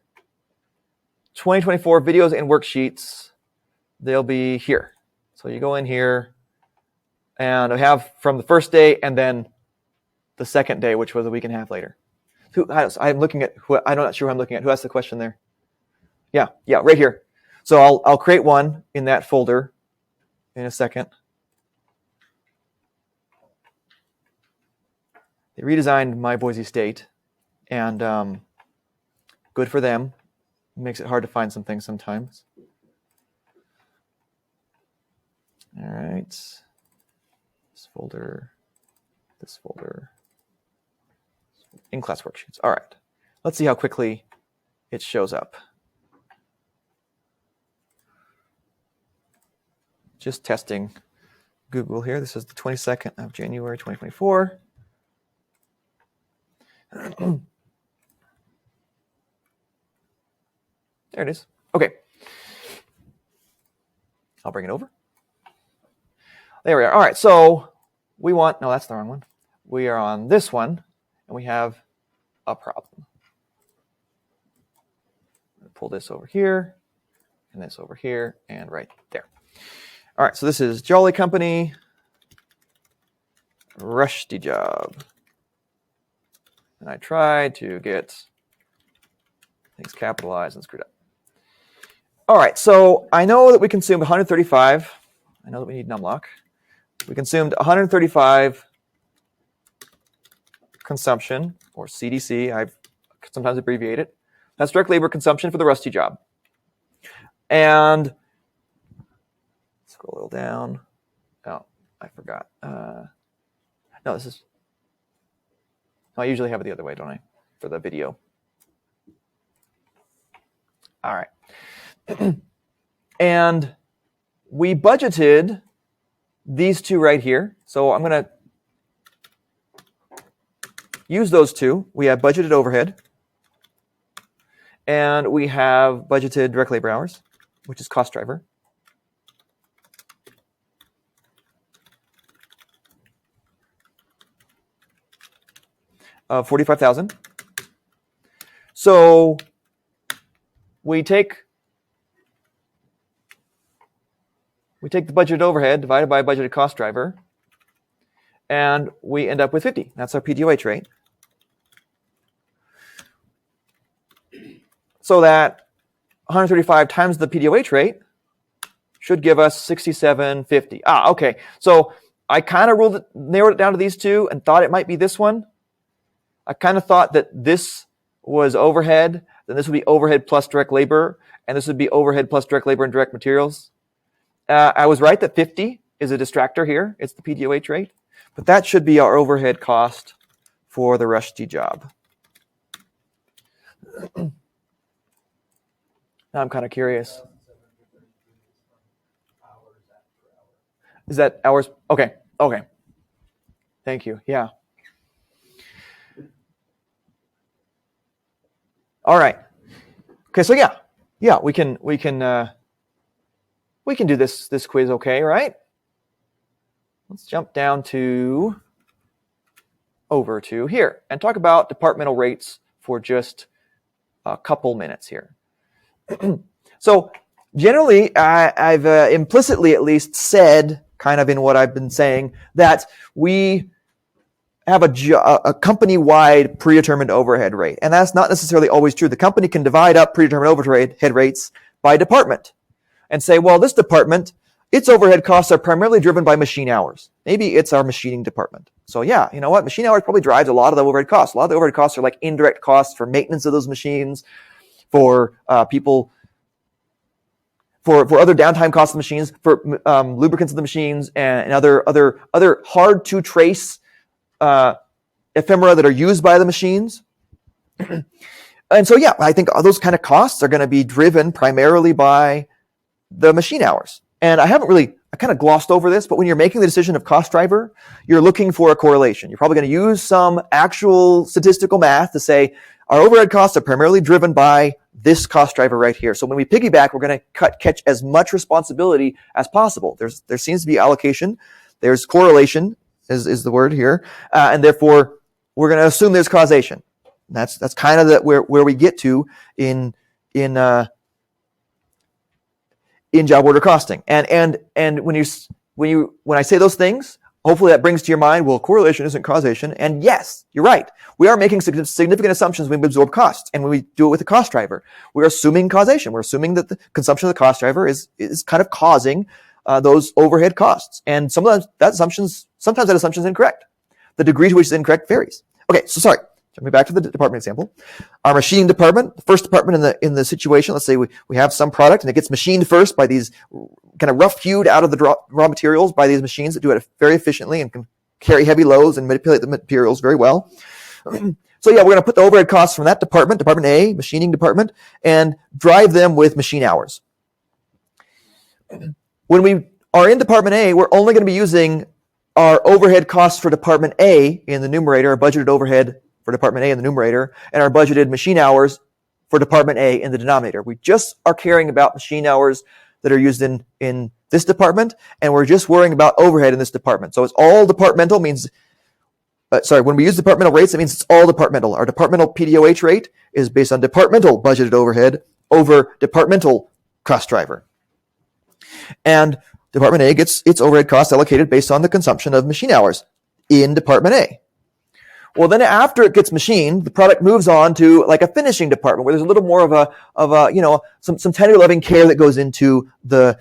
2024 videos and worksheets, they'll be here. So you go in here, and I have from the first day and then the second day, which was a week and a half later. I'm looking at I'm not sure who I'm looking at. Who asked the question there? Yeah, right here. So I'll create one in that folder in a second. They redesigned my Boise State, and good for them. It makes it hard to find some things sometimes. All right. This folder. In-class worksheets. All right. Let's see how quickly it shows up. Just testing Google here. This is the 22nd of January, 2024. There it is. Okay. I'll bring it over. There we are. All right. So no, that's the wrong one. We are on this one, and we have a problem. Pull this over here, and this over here, and right there. All right, so this is Jolly Company, Rusty job. And I tried to get things capitalized and screwed up. All right, so I know that we consumed 135. I know that we need numlock. We consumed 135 consumption, or CDC. I sometimes abbreviate it. That's direct labor consumption for the Rusty job. And scroll a little down. Oh, I forgot. No, this is. I usually have it the other way, don't I? For the video. All right. And we budgeted these two right here. So I'm going to use those two. We have budgeted overhead, and we have budgeted direct labor hours, which is cost driver. Of 45,000. So we take the budgeted overhead divided by budgeted cost driver, and we end up with 50. That's our PDOH rate. So that 135 times the PDOH rate should give us 6750. Okay. So I kind of narrowed it down to these two and thought it might be this one. I kind of thought that this was overhead, then this would be overhead plus direct labor, and this would be overhead plus direct labor and direct materials. I was right that 50 is a distractor here. It's the PDOH rate. But that should be our overhead cost for the Rushdie job. Now I'm kind of curious. Is that hours? Okay. Thank you. Yeah. All right. Okay, so yeah, we can do this quiz, okay, right? Let's jump down over to here and talk about departmental rates for just a couple minutes here. So generally, I've implicitly at least said, kind of in what I've been saying, that we have a company-wide predetermined overhead rate. And that's not necessarily always true. The company can divide up predetermined overhead rates by department and say, well, this department, its overhead costs are primarily driven by machine hours. Maybe it's our machining department. So yeah, you know what? Machine hours probably drives a lot of the overhead costs. A lot of the overhead costs are like indirect costs for maintenance of those machines, for people, for other downtime costs of the machines, for lubricants of the machines, and other hard to trace ephemera that are used by the machines. And so, yeah, I think all those kind of costs are going to be driven primarily by the machine hours. And I kind of glossed over this, but when you're making the decision of cost driver, you're looking for a correlation. You're probably going to use some actual statistical math to say our overhead costs are primarily driven by this cost driver right here. So when we piggyback, we're going to catch as much responsibility as possible. There seems to be allocation. There's correlation is the word here. And therefore, we're going to assume there's causation. And that's kind of where we get to in job order costing. And when I say those things, hopefully that brings to your mind, well, correlation isn't causation. And yes, you're right. We are making significant assumptions when we absorb costs. And when we do it with the cost driver, we're assuming causation. We're assuming that the consumption of the cost driver is kind of causing those overhead costs. And sometimes that assumption is incorrect. The degree to which it's incorrect varies. Okay, so sorry. Jumping back to the department example. Our machining department, the first department in the situation, let's say we have some product and it gets machined first by these kind of rough hewed out of the raw materials by these machines that do it very efficiently and can carry heavy loads and manipulate the materials very well. So yeah, we're going to put the overhead costs from that department, Department A, machining department, and drive them with machine hours. When we are in Department A, we're only going to be using our overhead costs for Department A in the numerator, our budgeted overhead for Department A in the numerator, and our budgeted machine hours for Department A in the denominator. We just are caring about machine hours that are used in this department, and we're just worrying about overhead in this department. So it's all departmental means, when we use departmental rates, it means it's all departmental. Our departmental PDOH rate is based on departmental budgeted overhead over departmental cost driver. And Department A gets its overhead costs allocated based on the consumption of machine hours in Department A. Well, then after it gets machined, the product moves on to like a finishing department where there's a little more of some tender loving care that goes into the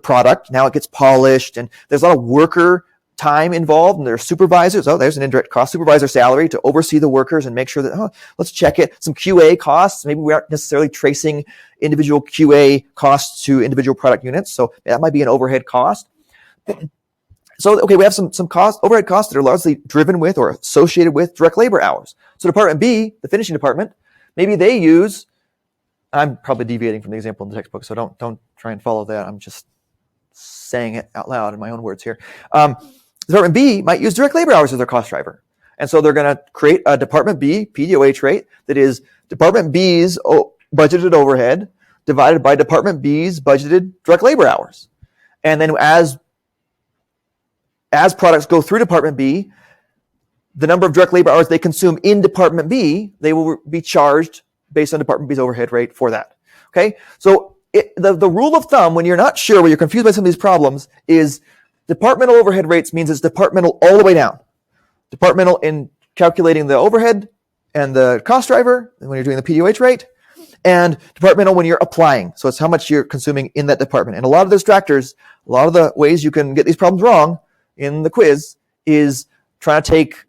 product. Now it gets polished and there's a lot of worker time involved and there are supervisors. Oh, there's an indirect cost, supervisor salary to oversee the workers and make sure that, let's check it. Some QA costs. Maybe we aren't necessarily tracing individual QA costs to individual product units. So that might be an overhead cost. So, okay, we have some overhead costs that are largely driven with or associated with direct labor hours. So Department B, the finishing department, maybe they use, I'm probably deviating from the example in the textbook, so don't try and follow that. I'm just saying it out loud in my own words here. Department B might use direct labor hours as their cost driver. And so they're going to create a Department B PDOH rate that is Department B's budgeted overhead divided by Department B's budgeted direct labor hours. And then as products go through Department B, the number of direct labor hours they consume in Department B, they will be charged based on Department B's overhead rate for that. Okay? So the rule of thumb, when you're not sure, when you're confused by some of these problems, is departmental overhead rates means it's departmental all the way down. Departmental in calculating the overhead and the cost driver, and when you're doing the PDOH rate, and departmental when you're applying. So it's how much you're consuming in that department. And a lot of the distractors, a lot of the ways you can get these problems wrong in the quiz is trying to take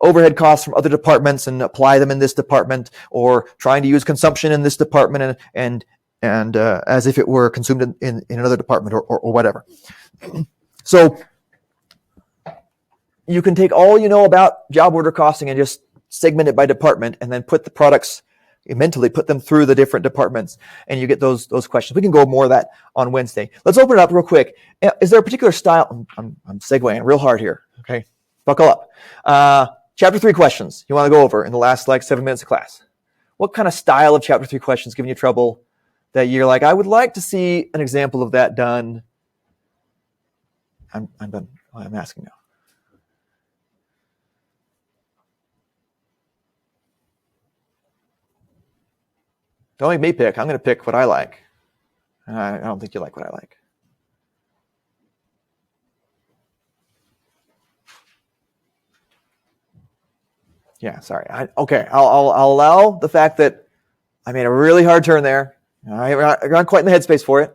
overhead costs from other departments and apply them in this department, or trying to use consumption in this department and as if it were consumed in another department or whatever. So you can take all you know about job order costing and just segment it by department, and then put the products, mentally put them through the different departments, and you get those questions. We can go more of that on Wednesday. Let's open it up real quick. Is there a particular style? I'm segueing real hard here. Okay, buckle up. Chapter 3 questions you want to go over in the last 7 minutes of class. What kind of style of Chapter 3 questions giving you trouble that you're like, I would like to see an example of that done? I'm done. I'm asking now. Don't make me pick. I'm going to pick what I like. I don't think you like what I like. Yeah, sorry. I'll allow the fact that I made a really hard turn there. I'm not quite in the headspace for it.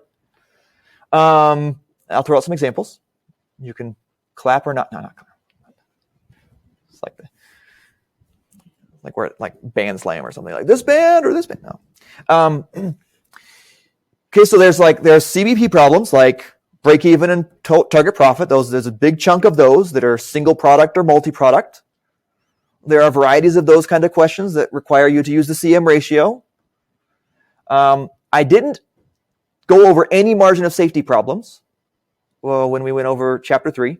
I'll throw out some examples. You can clap or not. No, not clap. It's like band slam or something, like this band or this band. No. Okay, so there's CBP problems like break even and target profit. There's a big chunk of those that are single product or multi-product. There are varieties of those kind of questions that require you to use the CM ratio. I didn't go over any margin of safety problems when we went over Chapter 3.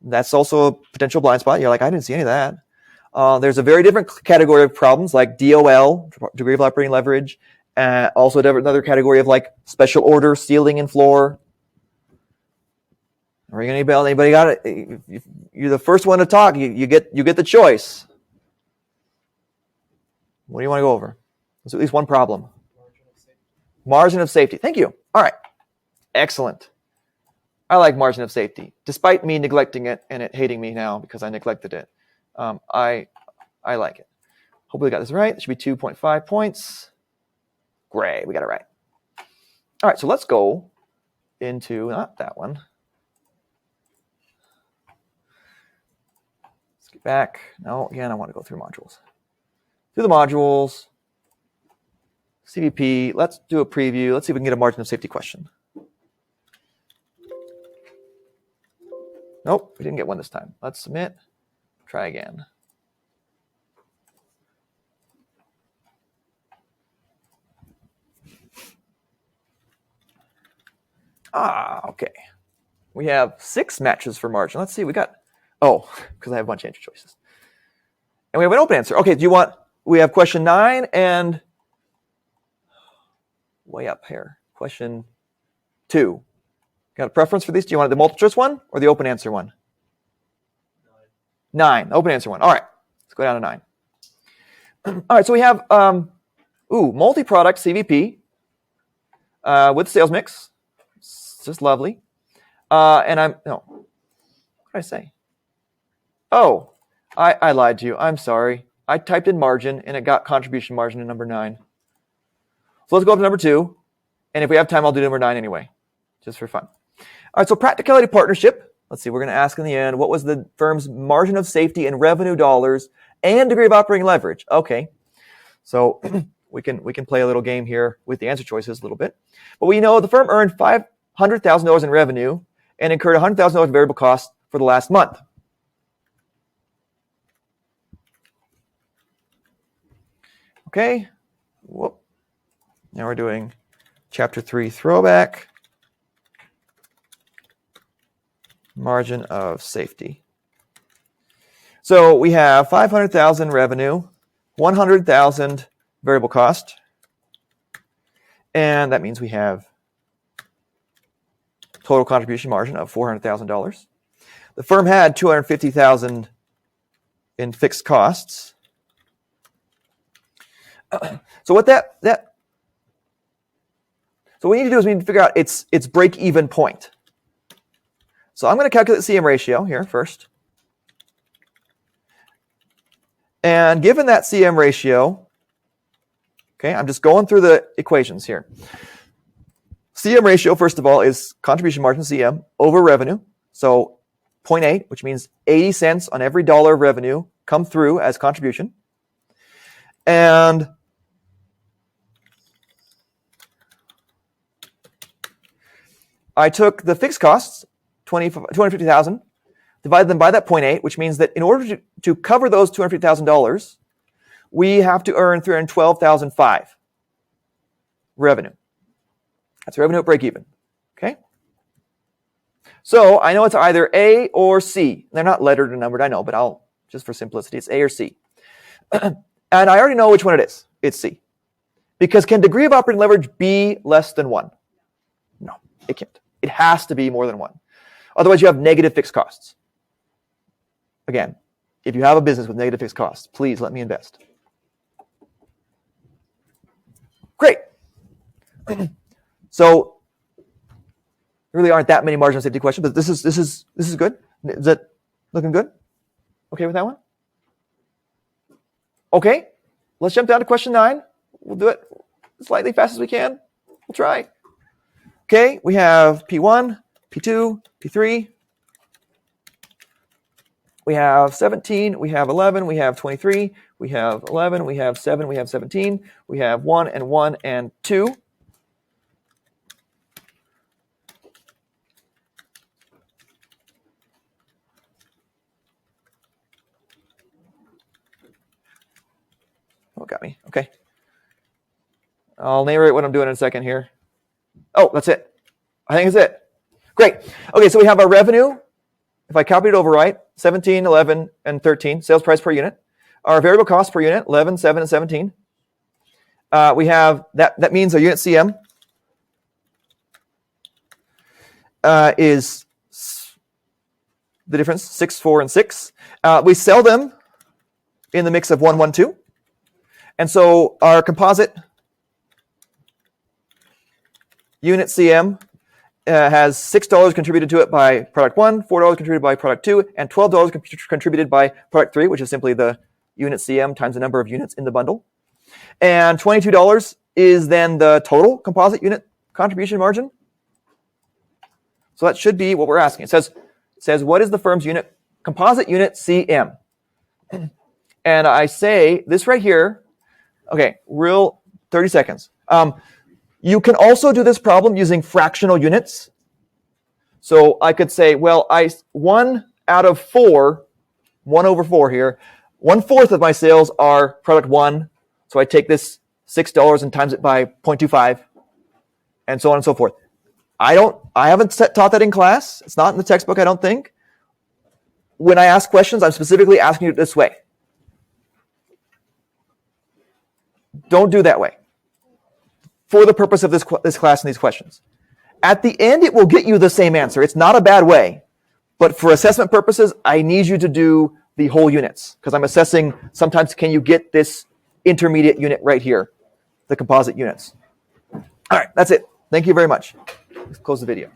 That's also a potential blind spot. You're like, I didn't see any of that. There's a very different category of problems like DOL, degree of operating leverage, also another category of special order, ceiling and floor. Ring any bell? Anybody got it? If you're the first one to talk, you get the choice. What do you want to go over? There's at least one problem. Margin of safety. Thank you. All right. Excellent. I like margin of safety, despite me neglecting it and it hating me now because I neglected it. I like it. Hopefully we got this right. It should be 2.5 points. Great. We got it right. All right. So let's go into, not that one. Let's get back. No, again, I want to go through modules. Through the modules. CVP. Let's do a preview. Let's see if we can get a margin of safety question. Nope, we didn't get one this time. Let's submit. Try again. Okay. We have 6 matches for margin. Let's see, we got, because I have a bunch of answer choices. And we have an open answer. Okay, we have question 9 and way up here. Question 2. Got a preference for these? Do you want the multiple choice one or the open answer one? 9. Open answer one. All right. Let's go down to 9. All right. So we have multi-product CVP with sales mix. It's just lovely. What did I say? Oh, I lied to you. I'm sorry. I typed in margin and it got contribution margin in number 9. So let's go up to number 2. And if we have time, I'll do number 9 anyway, just for fun. All right, so practicality partnership. Let's see, we're going to ask in the end, what was the firm's margin of safety in revenue dollars and degree of operating leverage? Okay, so we can play a little game here with the answer choices a little bit. But we know the firm earned $500,000 in revenue and incurred $100,000 in variable costs for the last month. Okay, whoop. Now we're doing Chapter 3 throwback. Margin of safety. So we have 500,000 revenue, 100,000 variable cost, and that means we have total contribution margin of $400,000. The firm had $250,000 in fixed costs. So what so what we need to do is we need to figure out its break-even point. So I'm going to calculate the CM ratio here first. And given that CM ratio, okay, I'm just going through the equations here. CM ratio, first of all, is contribution margin CM over revenue. So 0.8, which means 80 cents on every dollar of revenue come through as contribution. And I took the fixed costs, 250,000, divided them by that 0.8, which means that in order to cover those $250,000, we have to earn $312,500 revenue. That's revenue at break even. Okay? So I know it's either A or C. They're not lettered or numbered, I know, but I'll just for simplicity, it's A or C. And I already know which one it is. It's C. Because can degree of operating leverage be less than 1? No, it can't. It has to be more than 1. Otherwise, you have negative fixed costs. Again, if you have a business with negative fixed costs, please let me invest. Great. So there really aren't that many margin of safety questions, but this is good. Is that looking good? Okay with that one? Okay, let's jump down to question 9. We'll do it slightly fast as we can. We'll try. Okay, we have P1, P2, P3. We have 17, we have 11, we have 23, we have 11, we have 7, we have 17, we have 1 and 1 and 2. Oh, got me. Okay. I'll narrate what I'm doing in a second here. Oh, that's it. I think that's it. Great. Okay, so we have our revenue. If I copied it over right, 17, 11, and 13, sales price per unit. Our variable cost per unit, 11, 7, and 17. We have, that means our unit CM is the difference, 6, 4, and 6. We sell them in the mix of 1, 1, 2. And so our composite unit CM has $6 contributed to it by product 1, $4 contributed by product 2, and $12 contributed by product 3, which is simply the unit CM times the number of units in the bundle. And $22 is then the total composite unit contribution margin. So that should be what we're asking. It says what is the firm's composite unit CM? And I say this right here. Okay, 30 seconds. You can also do this problem using fractional units. So I could say, well, 1 out of 4, 1 over 4 here, 1/4 of my sales are product 1. So I take this $6 and times it by 0.25, and so on and so forth. I haven't taught that in class. It's not in the textbook, I don't think. When I ask questions, I'm specifically asking you this way. Don't do that way for the purpose of this class and these questions. At the end, it will get you the same answer. It's not a bad way. But for assessment purposes, I need you to do the whole units because I'm assessing sometimes can you get this intermediate unit right here, the composite units. All right, that's it. Thank you very much. Let's close the video.